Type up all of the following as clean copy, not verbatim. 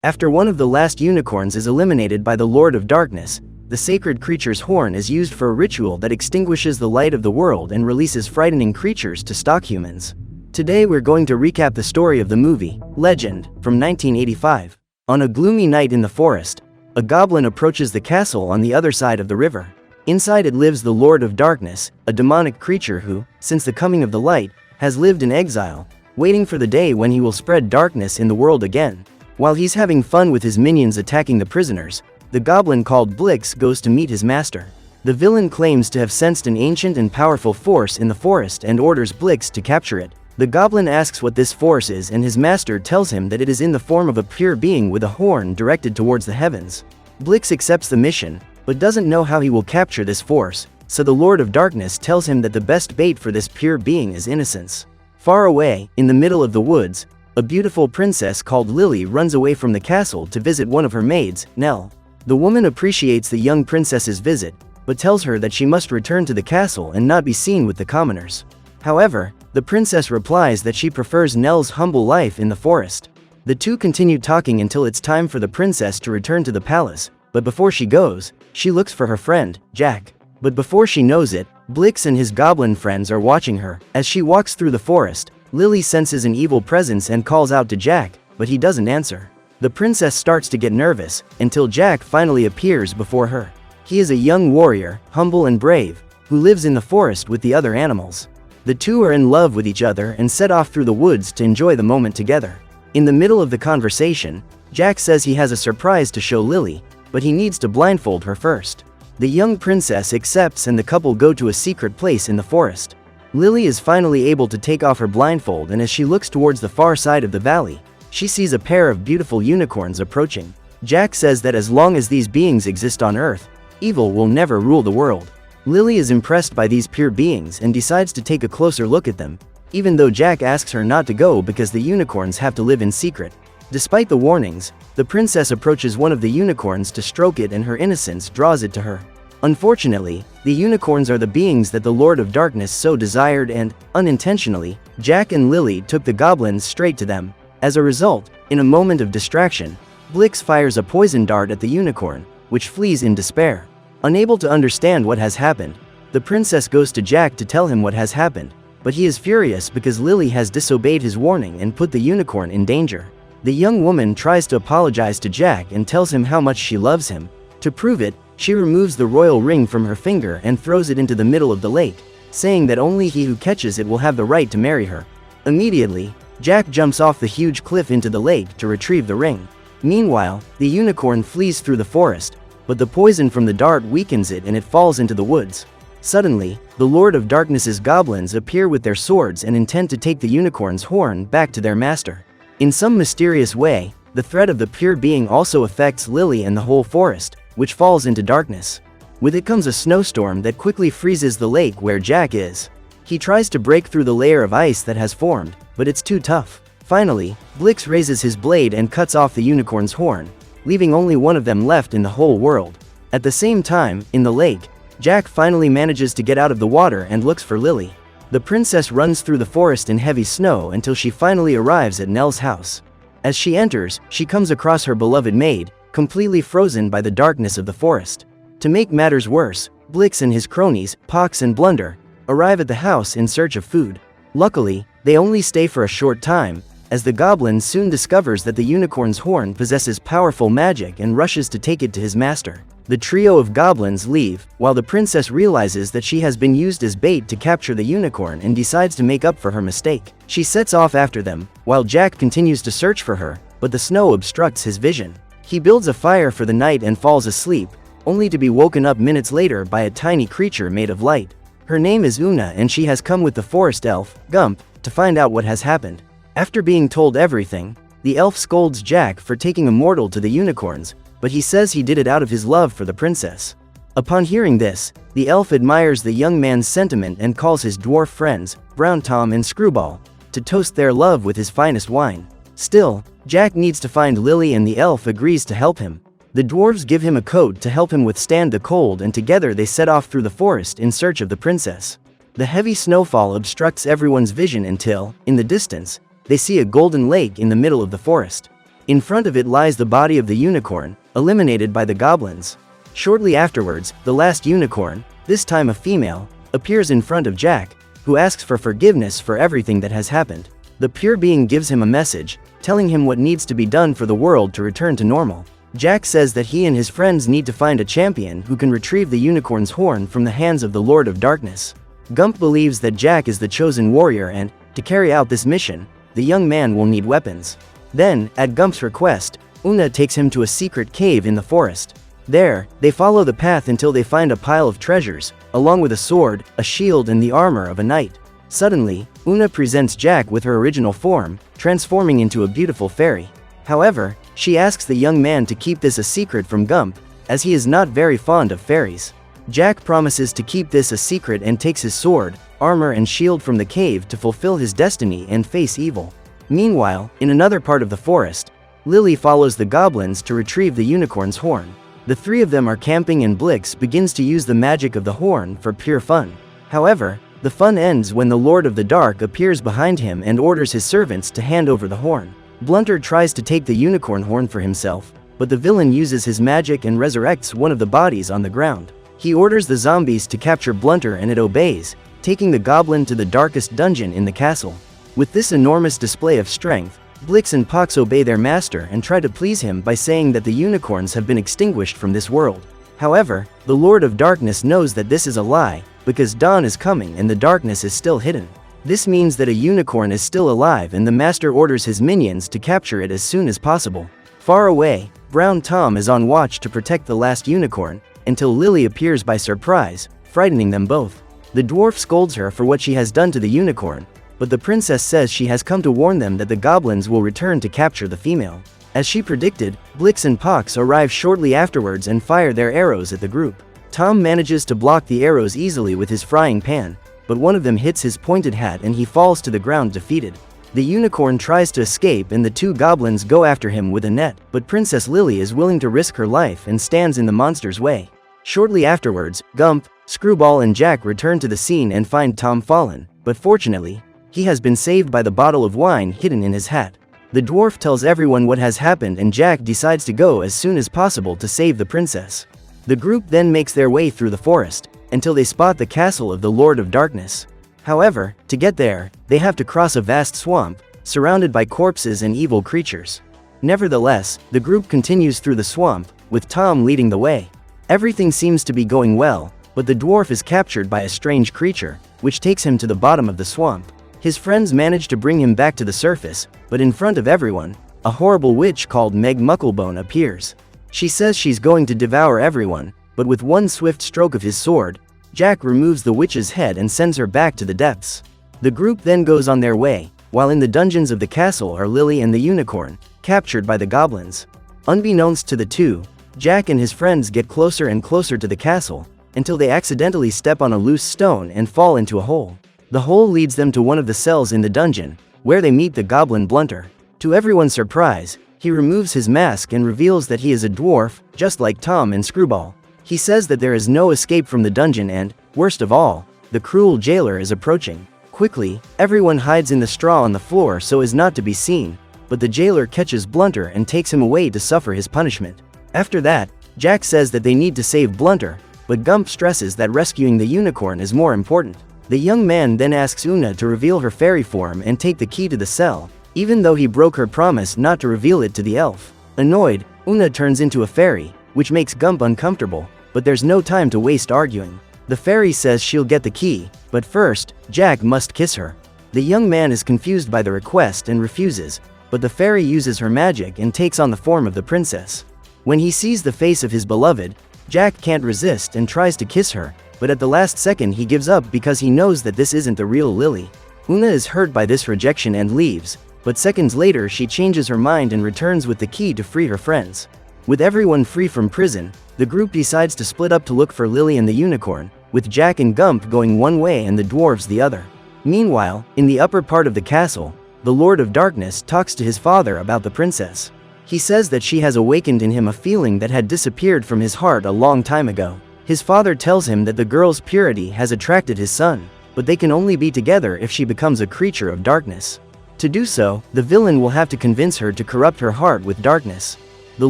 After one of the last unicorns is eliminated by the Lord of Darkness, the sacred creature's horn is used for a ritual that extinguishes the light of the world and releases frightening creatures to stalk humans. Today we're going to recap the story of the movie, Legend, from 1985. On a gloomy night in the forest, a goblin approaches the castle on the other side of the river. Inside it lives the Lord of Darkness, a demonic creature who, since the coming of the light, has lived in exile, waiting for the day when he will spread darkness in the world again. While he's having fun with his minions attacking the prisoners, the goblin called Blix goes to meet his master. The villain claims to have sensed an ancient and powerful force in the forest and orders Blix to capture it. The goblin asks what this force is, and his master tells him that it is in the form of a pure being with a horn directed towards the heavens. Blix accepts the mission, but doesn't know how he will capture this force, so the Lord of Darkness tells him that the best bait for this pure being is innocence. Far away, in the middle of the woods, a beautiful princess called Lily runs away from the castle to visit one of her maids, Nell. The woman appreciates the young princess's visit, but tells her that she must return to the castle and not be seen with the commoners. However, the princess replies that she prefers Nell's humble life in the forest. The two continue talking until it's time for the princess to return to the palace, but before she goes, she looks for her friend, Jack. But before she knows it, Blix and his goblin friends are watching her. As she walks through the forest, Lily senses an evil presence and calls out to Jack, but he doesn't answer. The princess starts to get nervous, until Jack finally appears before her. He is a young warrior, humble and brave, who lives in the forest with the other animals. The two are in love with each other and set off through the woods to enjoy the moment together. In the middle of the conversation, Jack says he has a surprise to show Lily, but he needs to blindfold her first. The young princess accepts and the couple go to a secret place in the forest. Lily is finally able to take off her blindfold, and as she looks towards the far side of the valley, she sees a pair of beautiful unicorns approaching. Jack says that as long as these beings exist on Earth, evil will never rule the world. Lily is impressed by these pure beings and decides to take a closer look at them, even though Jack asks her not to go because the unicorns have to live in secret. Despite the warnings, the princess approaches one of the unicorns to stroke it, and her innocence draws it to her. Unfortunately, the unicorns are the beings that the Lord of Darkness so desired, and, unintentionally, Jack and Lily took the goblins straight to them. As a result, in a moment of distraction, Blix fires a poison dart at the unicorn, which flees in despair. Unable to understand what has happened, the princess goes to Jack to tell him what has happened, but he is furious because Lily has disobeyed his warning and put the unicorn in danger. The young woman tries to apologize to Jack and tells him how much she loves him. To prove it, she removes the royal ring from her finger and throws it into the middle of the lake, saying that only he who catches it will have the right to marry her. Immediately, Jack jumps off the huge cliff into the lake to retrieve the ring. Meanwhile, the unicorn flees through the forest, but the poison from the dart weakens it and it falls into the woods. Suddenly, the Lord of Darkness's goblins appear with their swords and intend to take the unicorn's horn back to their master. In some mysterious way, the threat of the pure being also affects Lily and the whole forest, which falls into darkness. With it comes a snowstorm that quickly freezes the lake where Jack is. He tries to break through the layer of ice that has formed, but it's too tough. Finally, Blix raises his blade and cuts off the unicorn's horn, leaving only one of them left in the whole world. At the same time, in the lake, Jack finally manages to get out of the water and looks for Lily. The princess runs through the forest in heavy snow until she finally arrives at Nell's house. As she enters, she comes across her beloved maid, completely frozen by the darkness of the forest. To make matters worse, Blix and his cronies, Pox and Blunder, arrive at the house in search of food. Luckily, they only stay for a short time, as the goblin soon discovers that the unicorn's horn possesses powerful magic and rushes to take it to his master. The trio of goblins leave, while the princess realizes that she has been used as bait to capture the unicorn and decides to make up for her mistake. She sets off after them, while Jack continues to search for her, but the snow obstructs his vision. He builds a fire for the night and falls asleep, only to be woken up minutes later by a tiny creature made of light. Her name is Una, and she has come with the forest elf, Gump, to find out what has happened. After being told everything, the elf scolds Jack for taking a mortal to the unicorns, but he says he did it out of his love for the princess. Upon hearing this, the elf admires the young man's sentiment and calls his dwarf friends, Brown Tom and Screwball, to toast their love with his finest wine. Still, Jack needs to find Lily, and the elf agrees to help him. The dwarves give him a coat to help him withstand the cold, and together they set off through the forest in search of the princess. The heavy snowfall obstructs everyone's vision until, in the distance, they see a golden lake in the middle of the forest. In front of it lies the body of the unicorn, eliminated by the goblins. Shortly afterwards, the last unicorn, this time a female, appears in front of Jack, who asks for forgiveness for everything that has happened. The pure being gives him a message, telling him what needs to be done for the world to return to normal. Jack says that he and his friends need to find a champion who can retrieve the unicorn's horn from the hands of the Lord of Darkness. Gump believes that Jack is the chosen warrior and, to carry out this mission, the young man will need weapons. Then, at Gump's request, Una takes him to a secret cave in the forest. There, they follow the path until they find a pile of treasures, along with a sword, a shield and the armor of a knight. Suddenly, Una presents Jack with her original form, transforming into a beautiful fairy. However, she asks the young man to keep this a secret from Gump, as he is not very fond of fairies. Jack promises to keep this a secret and takes his sword, armor and shield from the cave to fulfill his destiny and face evil. Meanwhile, in another part of the forest, Lily follows the goblins to retrieve the unicorn's horn. The three of them are camping and Blix begins to use the magic of the horn for pure fun. However, the fun ends when the Lord of the Dark appears behind him and orders his servants to hand over the horn. Blunter tries to take the unicorn horn for himself, but the villain uses his magic and resurrects one of the bodies on the ground. He orders the zombies to capture Blunter and it obeys, taking the goblin to the darkest dungeon in the castle. With this enormous display of strength, Blix and Pox obey their master and try to please him by saying that the unicorns have been extinguished from this world. However, the Lord of Darkness knows that this is a lie, because dawn is coming and the darkness is still hidden. This means that a unicorn is still alive and the master orders his minions to capture it as soon as possible. Far away, Brown Tom is on watch to protect the last unicorn, until Lily appears by surprise, frightening them both. The dwarf scolds her for what she has done to the unicorn, but the princess says she has come to warn them that the goblins will return to capture the female. As she predicted, Blix and Pox arrive shortly afterwards and fire their arrows at the group. Tom manages to block the arrows easily with his frying pan, but one of them hits his pointed hat and he falls to the ground defeated. The unicorn tries to escape and the two goblins go after him with a net, but Princess Lily is willing to risk her life and stands in the monster's way. Shortly afterwards, Gump, Screwball and Jack return to the scene and find Tom fallen, but fortunately, he has been saved by the bottle of wine hidden in his hat. The dwarf tells everyone what has happened and Jack decides to go as soon as possible to save the princess. The group then makes their way through the forest, until they spot the castle of the Lord of Darkness. However, to get there, they have to cross a vast swamp, surrounded by corpses and evil creatures. Nevertheless, the group continues through the swamp, with Tom leading the way. Everything seems to be going well, but the dwarf is captured by a strange creature, which takes him to the bottom of the swamp. His friends manage to bring him back to the surface, but in front of everyone, a horrible witch called Meg Mucklebone appears. She says she's going to devour everyone, but with one swift stroke of his sword, Jack removes the witch's head and sends her back to the depths. The group then goes on their way, while in the dungeons of the castle are Lily and the unicorn, captured by the goblins. Unbeknownst to the two, Jack and his friends get closer and closer to the castle, until they accidentally step on a loose stone and fall into a hole. The hole leads them to one of the cells in the dungeon, where they meet the goblin Blunter. To everyone's surprise, he removes his mask and reveals that he is a dwarf, just like Tom and Screwball. He says that there is no escape from the dungeon and, worst of all, the cruel jailer is approaching. Quickly, everyone hides in the straw on the floor so as not to be seen, but the jailer catches Blunter and takes him away to suffer his punishment. After that, Jack says that they need to save Blunter, but Gump stresses that rescuing the unicorn is more important. The young man then asks Una to reveal her fairy form and take the key to the cell, even though he broke her promise not to reveal it to the elf. Annoyed, Una turns into a fairy, which makes Gump uncomfortable, but there's no time to waste arguing. The fairy says she'll get the key, but first, Jack must kiss her. The young man is confused by the request and refuses, but the fairy uses her magic and takes on the form of the princess. When he sees the face of his beloved, Jack can't resist and tries to kiss her, but at the last second he gives up because he knows that this isn't the real Lily. Una is hurt by this rejection and leaves, but seconds later she changes her mind and returns with the key to free her friends. With everyone free from prison, the group decides to split up to look for Lily and the unicorn, with Jack and Gump going one way and the dwarves the other. Meanwhile, in the upper part of the castle, the Lord of Darkness talks to his father about the princess. He says that she has awakened in him a feeling that had disappeared from his heart a long time ago. His father tells him that the girl's purity has attracted his son, but they can only be together if she becomes a creature of darkness. To do so, the villain will have to convince her to corrupt her heart with darkness. The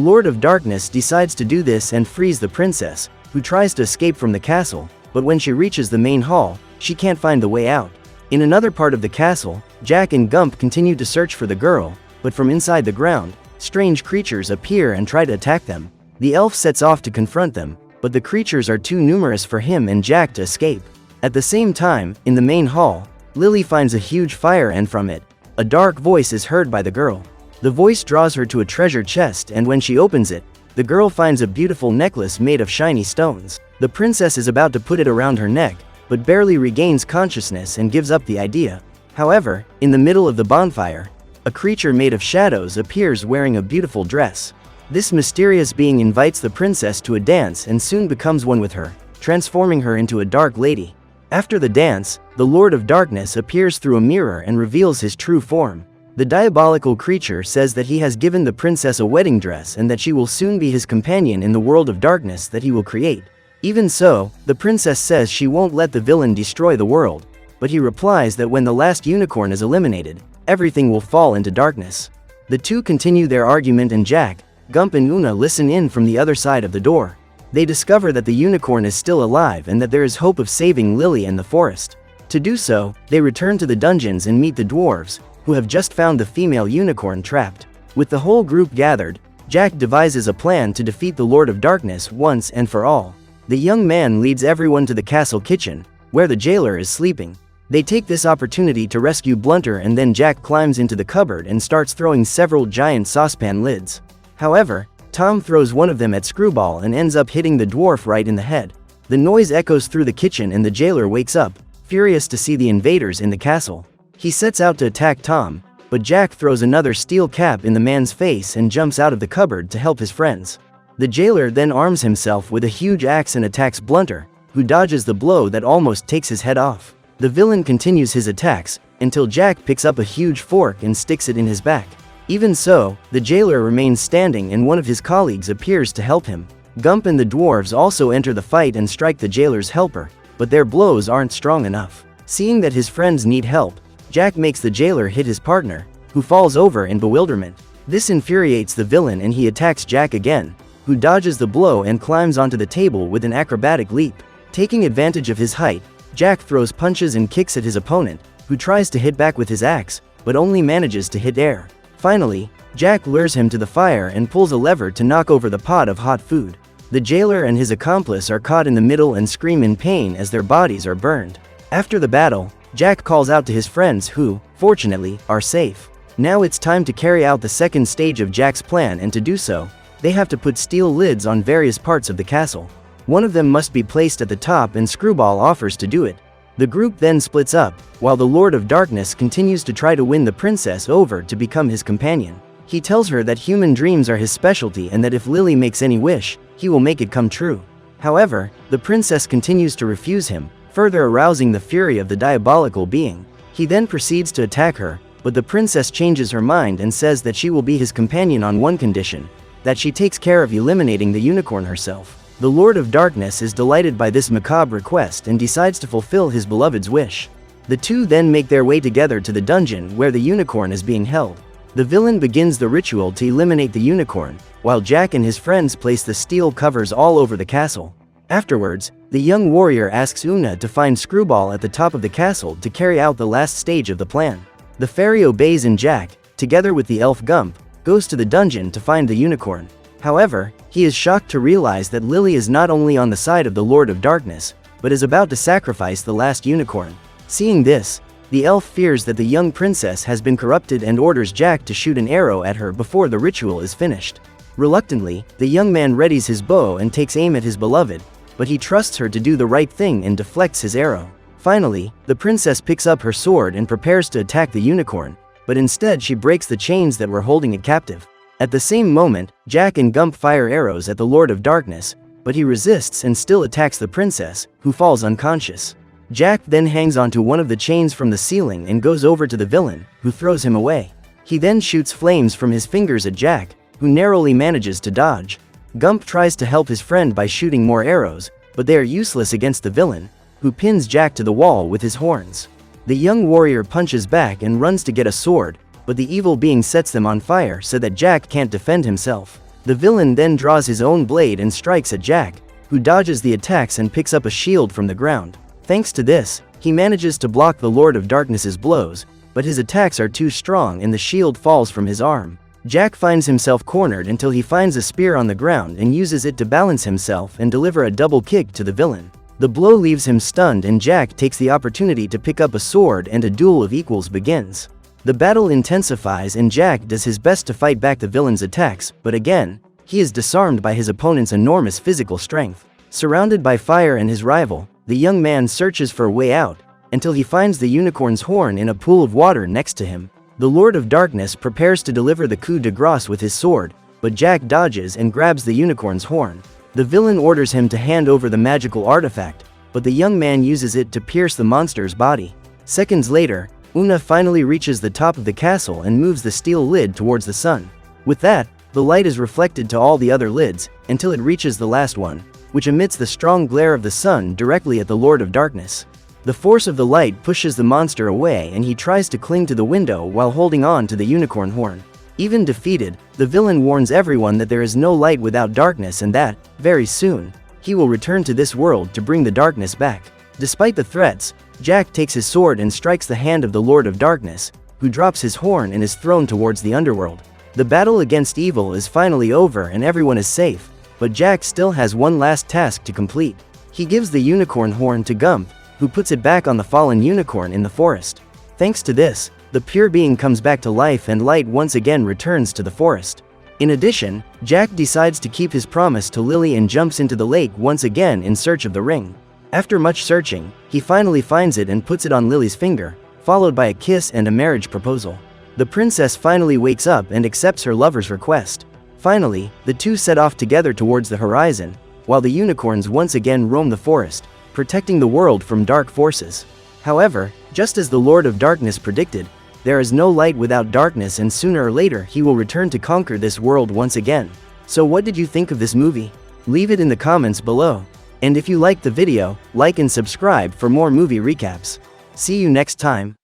Lord of Darkness decides to do this and frees the princess, who tries to escape from the castle, but when she reaches the main hall, she can't find the way out. In another part of the castle, Jack and Gump continue to search for the girl, but from inside the ground, strange creatures appear and try to attack them. The elf sets off to confront them, but the creatures are too numerous for him and Jack to escape. At the same time, in the main hall, Lily finds a huge fire and from it, a dark voice is heard by the girl. The voice draws her to a treasure chest and when she opens it, the girl finds a beautiful necklace made of shiny stones. The princess is about to put it around her neck, but barely regains consciousness and gives up the idea. However, in the middle of the bonfire, a creature made of shadows appears wearing a beautiful dress. This mysterious being invites the princess to a dance and soon becomes one with her, transforming her into a dark lady. After the dance, the Lord of Darkness appears through a mirror and reveals his true form. The diabolical creature says that he has given the princess a wedding dress and that she will soon be his companion in the world of darkness that he will create. Even so, the princess says she won't let the villain destroy the world, but he replies that when the last unicorn is eliminated, everything will fall into darkness. The two continue their argument and Jack, Gump and Una listen in from the other side of the door. They discover that the unicorn is still alive and that there is hope of saving Lily and the forest. To do so, they return to the dungeons and meet the dwarves, who have just found the female unicorn trapped. With the whole group gathered, Jack devises a plan to defeat the Lord of Darkness once and for all. The young man leads everyone to the castle kitchen, where the jailer is sleeping. They take this opportunity to rescue Blunter and then Jack climbs into the cupboard and starts throwing several giant saucepan lids. However, Tom throws one of them at Screwball and ends up hitting the dwarf right in the head. The noise echoes through the kitchen and the jailer wakes up, furious to see the invaders in the castle. He sets out to attack Tom, but Jack throws another steel cap in the man's face and jumps out of the cupboard to help his friends. The jailer then arms himself with a huge axe and attacks Blunter, who dodges the blow that almost takes his head off. The villain continues his attacks, until Jack picks up a huge fork and sticks it in his back. Even so, the jailer remains standing and one of his colleagues appears to help him. Gump and the dwarves also enter the fight and strike the jailer's helper, but their blows aren't strong enough. Seeing that his friends need help, Jack makes the jailer hit his partner, who falls over in bewilderment. This infuriates the villain and he attacks Jack again, who dodges the blow and climbs onto the table with an acrobatic leap. Taking advantage of his height, Jack throws punches and kicks at his opponent, who tries to hit back with his axe, but only manages to hit air. Finally, Jack lures him to the fire and pulls a lever to knock over the pot of hot food. The jailer and his accomplice are caught in the middle and scream in pain as their bodies are burned. After the battle, Jack calls out to his friends who, fortunately, are safe. Now it's time to carry out the second stage of Jack's plan, and to do so, they have to put steel lids on various parts of the castle. One of them must be placed at the top and Screwball offers to do it. The group then splits up, while the Lord of Darkness continues to try to win the princess over to become his companion. He tells her that human dreams are his specialty and that if Lily makes any wish, he will make it come true. However, the princess continues to refuse him, further arousing the fury of the diabolical being. He then proceeds to attack her, but the princess changes her mind and says that she will be his companion on one condition, that she takes care of eliminating the unicorn herself. The Lord of Darkness is delighted by this macabre request and decides to fulfill his beloved's wish. The two then make their way together to the dungeon where the unicorn is being held. The villain begins the ritual to eliminate the unicorn, while Jack and his friends place the steel covers all over the castle. Afterwards, the young warrior asks Una to find Screwball at the top of the castle to carry out the last stage of the plan. The fairy obeys and Jack, together with the elf Gump, goes to the dungeon to find the unicorn. However, he is shocked to realize that Lily is not only on the side of the Lord of Darkness, but is about to sacrifice the last unicorn. Seeing this, the elf fears that the young princess has been corrupted and orders Jack to shoot an arrow at her before the ritual is finished. Reluctantly, the young man readies his bow and takes aim at his beloved, but he trusts her to do the right thing and deflects his arrow. Finally, the princess picks up her sword and prepares to attack the unicorn, but instead she breaks the chains that were holding it captive. At the same moment, Jack and Gump fire arrows at the Lord of Darkness, but he resists and still attacks the princess, who falls unconscious. Jack then hangs onto one of the chains from the ceiling and goes over to the villain, who throws him away. He then shoots flames from his fingers at Jack, who narrowly manages to dodge. Gump tries to help his friend by shooting more arrows, but they are useless against the villain, who pins Jack to the wall with his horns. The young warrior punches back and runs to get a sword, but the evil being sets them on fire so that Jack can't defend himself. The villain then draws his own blade and strikes at Jack, who dodges the attacks and picks up a shield from the ground. Thanks to this, he manages to block the Lord of Darkness's blows, but his attacks are too strong and the shield falls from his arm. Jack finds himself cornered until he finds a spear on the ground and uses it to balance himself and deliver a double kick to the villain. The blow leaves him stunned and Jack takes the opportunity to pick up a sword and a duel of equals begins. The battle intensifies and Jack does his best to fight back the villain's attacks, but again, he is disarmed by his opponent's enormous physical strength. Surrounded by fire and his rival, the young man searches for a way out, until he finds the unicorn's horn in a pool of water next to him. The Lord of Darkness prepares to deliver the coup de grace with his sword, but Jack dodges and grabs the unicorn's horn. The villain orders him to hand over the magical artifact, but the young man uses it to pierce the monster's body. Seconds later, Una finally reaches the top of the castle and moves the steel lid towards the sun. With that, the light is reflected to all the other lids, until it reaches the last one, which emits the strong glare of the sun directly at the Lord of Darkness. The force of the light pushes the monster away and he tries to cling to the window while holding on to the unicorn horn. Even defeated, the villain warns everyone that there is no light without darkness and that, very soon, he will return to this world to bring the darkness back. Despite the threats, Jack takes his sword and strikes the hand of the Lord of Darkness, who drops his horn and is thrown towards the underworld. The battle against evil is finally over and everyone is safe, but Jack still has one last task to complete. He gives the unicorn horn to Gump, who puts it back on the fallen unicorn in the forest. Thanks to this, the pure being comes back to life and light once again returns to the forest. In addition, Jack decides to keep his promise to Lily and jumps into the lake once again in search of the ring. After much searching, he finally finds it and puts it on Lily's finger, followed by a kiss and a marriage proposal. The princess finally wakes up and accepts her lover's request. Finally, the two set off together towards the horizon, while the unicorns once again roam the forest, protecting the world from dark forces. However, just as the Lord of Darkness predicted, there is no light without darkness and sooner or later he will return to conquer this world once again. So what did you think of this movie? Leave it in the comments below. And if you liked the video, like and subscribe for more movie recaps. See you next time.